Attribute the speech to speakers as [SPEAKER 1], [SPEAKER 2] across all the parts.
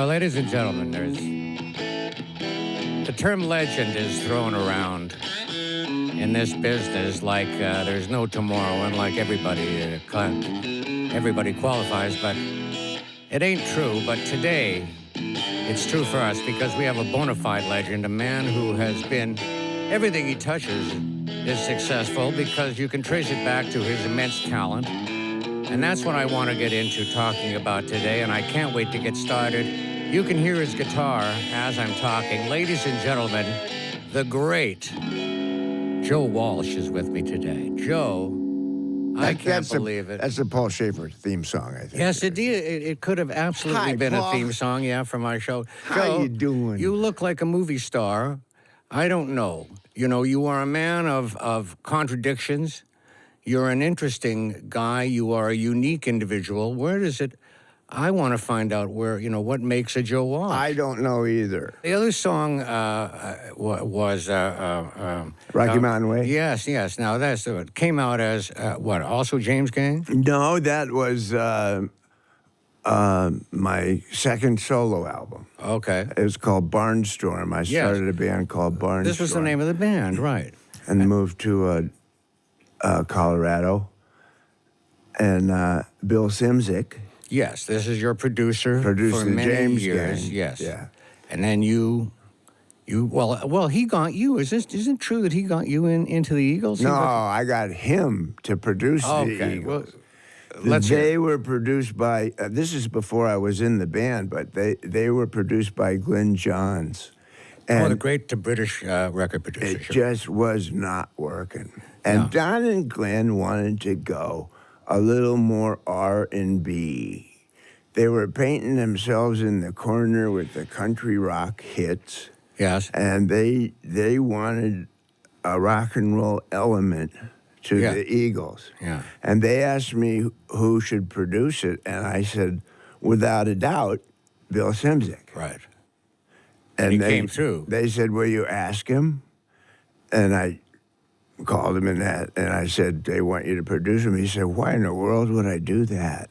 [SPEAKER 1] Now, ladies and gentlemen, the term legend is thrown around in this business like there's no tomorrow, and like everybody qualifies, but it ain't true. But today, it's true for us because we have a bona fide legend, a man who has been, everything he touches is successful because you can trace it back to his immense talent. And that's what I want to get into talking about today, and I can't wait to get started. You can hear his guitar as I'm talking. Ladies and gentlemen, the great Joe Walsh is with me today. Joe, I can't believe it.
[SPEAKER 2] That's a Paul Shaffer theme song, I think.
[SPEAKER 1] Yes, it could have absolutely been
[SPEAKER 2] Paul.
[SPEAKER 1] a theme song, yeah, for my show.
[SPEAKER 2] How
[SPEAKER 1] Joe,
[SPEAKER 2] you doing?
[SPEAKER 1] You look like a movie star. I don't know. You know, you are a man of contradictions. You're an interesting guy. You are a unique individual. Where does it... I want to find out where, what makes a Joe Walsh.
[SPEAKER 2] I don't know either.
[SPEAKER 1] The other song was...
[SPEAKER 2] Rocky Mountain Way?
[SPEAKER 1] Yes. Now, it came out as, also James Gang?
[SPEAKER 2] No, that was my second solo album.
[SPEAKER 1] Okay.
[SPEAKER 2] It was called Barnstorm. I started a band called Barnstorm.
[SPEAKER 1] This was the name of the band, right.
[SPEAKER 2] And moved to Colorado. And Bill Simzik.
[SPEAKER 1] Yes, this is your producer for many
[SPEAKER 2] James
[SPEAKER 1] years.
[SPEAKER 2] Gang.
[SPEAKER 1] Yes.
[SPEAKER 2] Yeah.
[SPEAKER 1] And then he got you. Isn't it true that he got you into the Eagles?
[SPEAKER 2] No, I got him to produce the Eagles.
[SPEAKER 1] Well,
[SPEAKER 2] they were produced by, this is before I was in the band, but they were produced by Glenn Johns. And
[SPEAKER 1] the great British record producer.
[SPEAKER 2] It just was not working. And Don and Glenn wanted to go a little more R&B. They were painting themselves in the corner with the country rock hits.
[SPEAKER 1] Yes.
[SPEAKER 2] And they wanted a rock and roll element to the Eagles.
[SPEAKER 1] Yeah.
[SPEAKER 2] And they asked me who should produce it, and I said, without a doubt, Bill Simzik.
[SPEAKER 1] Right.
[SPEAKER 2] And
[SPEAKER 1] he came through.
[SPEAKER 2] They said, will you ask him? And I called him and I said, they want you to produce him. He said, why in the world would I do that?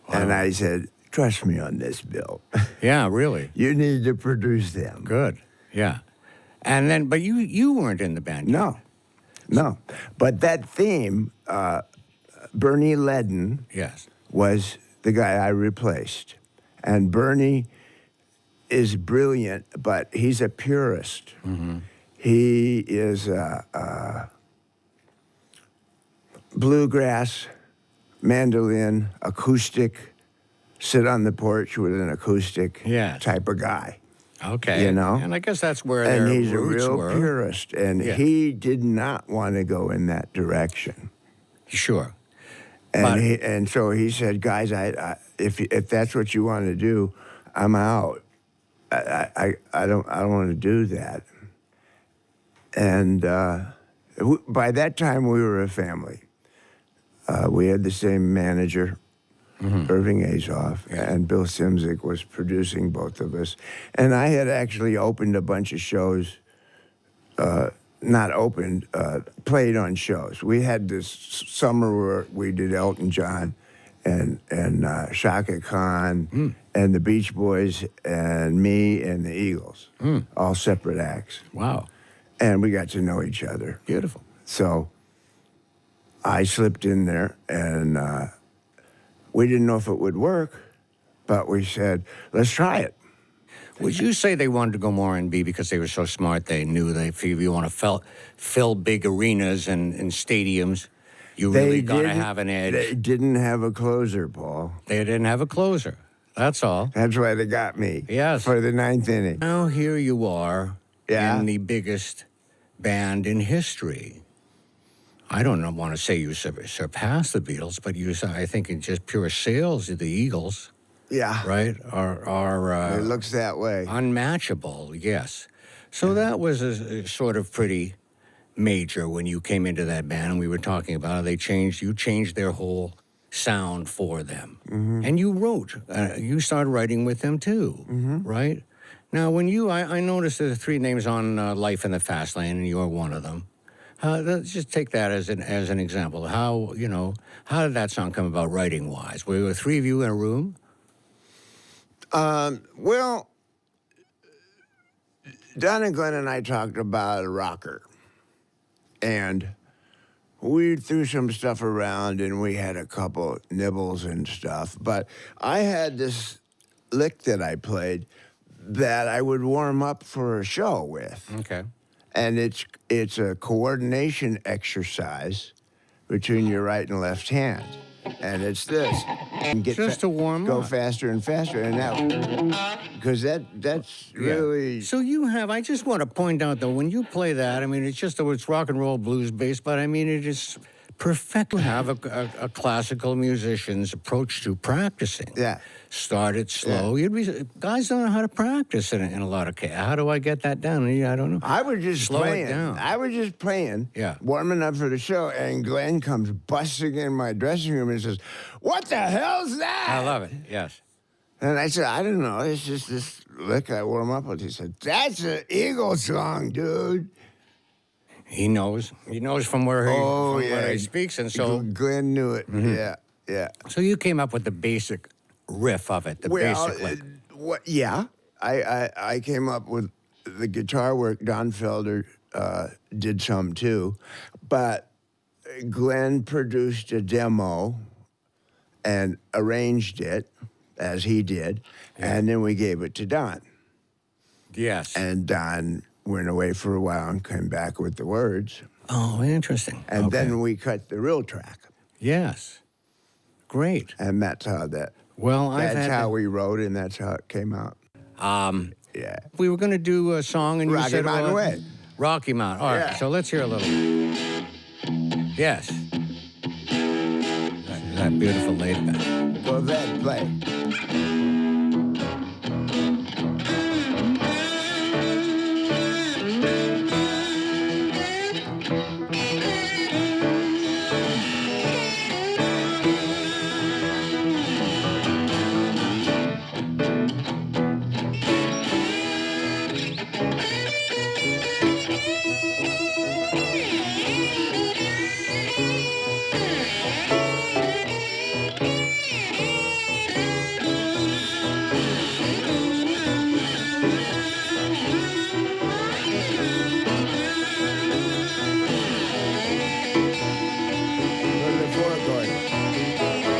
[SPEAKER 2] Wow. And I said, trust me on this, Bill.
[SPEAKER 1] Yeah, really.
[SPEAKER 2] You need to produce them.
[SPEAKER 1] Good. Yeah. And then, but you weren't in the band yet.
[SPEAKER 2] No. But that theme, Bernie Ledden was the guy I replaced. And Bernie is brilliant, but he's a purist. Mm-hmm. He is bluegrass, mandolin, acoustic, sit on the porch with an acoustic type of guy.
[SPEAKER 1] Okay. And I guess that's where their
[SPEAKER 2] roots were. And he's a real purist, and he did not want to go in that direction.
[SPEAKER 1] Sure.
[SPEAKER 2] And so he said, guys, if that's what you want to do, I'm out. I don't want to do that. And by that time, we were a family. We had the same manager, Irving Azoff, and Bill Simzik was producing both of us. And I had actually opened a bunch of shows, not opened, played on shows. We had this summer where we did Elton John and Shaka Khan and the Beach Boys and me and the Eagles, all separate acts.
[SPEAKER 1] Wow.
[SPEAKER 2] And we got to know each other.
[SPEAKER 1] Beautiful.
[SPEAKER 2] So I slipped in there, and we didn't know if it would work, but we said, let's try it.
[SPEAKER 1] Would you say they wanted to go more R&B because they were so smart? They knew that if you want to fill big arenas and stadiums, you really got to have an edge.
[SPEAKER 2] They didn't have a closer, Paul.
[SPEAKER 1] They didn't have a closer. That's all.
[SPEAKER 2] That's why they got me.
[SPEAKER 1] Yes.
[SPEAKER 2] For the ninth inning.
[SPEAKER 1] Now here you are in the biggest band in history. I don't want to say you surpassed the Beatles, but I think in just pure sales, the Eagles, right, are
[SPEAKER 2] it looks that way.
[SPEAKER 1] Unmatchable, yes. So that was a sort of pretty major when you came into that band, and we were talking about it. You changed their whole sound for them. Mm-hmm. And you wrote. You started writing with them too, right? Now, when I noticed there are 3 names on Life in the Fast Lane, and you're one of them. Let's just take that as an example. How did that song come about writing-wise? Were there 3 of you in a room?
[SPEAKER 2] Well, Don and Glenn and I talked about a rocker, and we threw some stuff around, and we had a couple nibbles and stuff. But I had this lick that I played that I would warm up for a show with.
[SPEAKER 1] Okay.
[SPEAKER 2] And it's a coordination exercise between your right and left hand. And it's this. And
[SPEAKER 1] Just to warm
[SPEAKER 2] go
[SPEAKER 1] up.
[SPEAKER 2] faster and faster. And that, because that's really.
[SPEAKER 1] So you have, I just want to point out, though, when you play that, I mean, it's just, it's rock and roll blues based, but I mean, it is perfect to have a classical musician's approach to practicing.
[SPEAKER 2] Yeah.
[SPEAKER 1] Start it slow. Guys don't know how to practice in a lot of cases. How do I get that down? I don't know.
[SPEAKER 2] I was just
[SPEAKER 1] Slow
[SPEAKER 2] playing.
[SPEAKER 1] it down.
[SPEAKER 2] I was just playing,
[SPEAKER 1] Yeah.
[SPEAKER 2] warming up for the show, and Glenn comes busting in my dressing room and says, "What the hell's that?"
[SPEAKER 1] I love it, yes.
[SPEAKER 2] And I said, "I don't know. It's just this lick I warm up with." He said, "That's an Eagle song, dude."
[SPEAKER 1] He knows. He knows from where he speaks, and so
[SPEAKER 2] Glenn knew it. Yeah, yeah.
[SPEAKER 1] So you came up with the basic riff of it, the basic lick.
[SPEAKER 2] Yeah. I came up with the guitar work. Don Felder did some too, but Glenn produced a demo and arranged it as he did, and then we gave it to Don.
[SPEAKER 1] Yes.
[SPEAKER 2] And Don went away for a while and came back with the words.
[SPEAKER 1] Oh, interesting.
[SPEAKER 2] And
[SPEAKER 1] Okay.
[SPEAKER 2] then we cut the real track.
[SPEAKER 1] Yes. Great.
[SPEAKER 2] And that's how
[SPEAKER 1] Well,
[SPEAKER 2] that's how we wrote, and that's how it came out. Yeah.
[SPEAKER 1] We were going to do a song, and you
[SPEAKER 2] Rocky
[SPEAKER 1] said,
[SPEAKER 2] Mountain Way.
[SPEAKER 1] Rocky Mountain. All right,
[SPEAKER 2] Yeah.
[SPEAKER 1] so let's hear a little. Yes. That beautiful laid back.
[SPEAKER 2] Go ahead, play. Go to the four chord.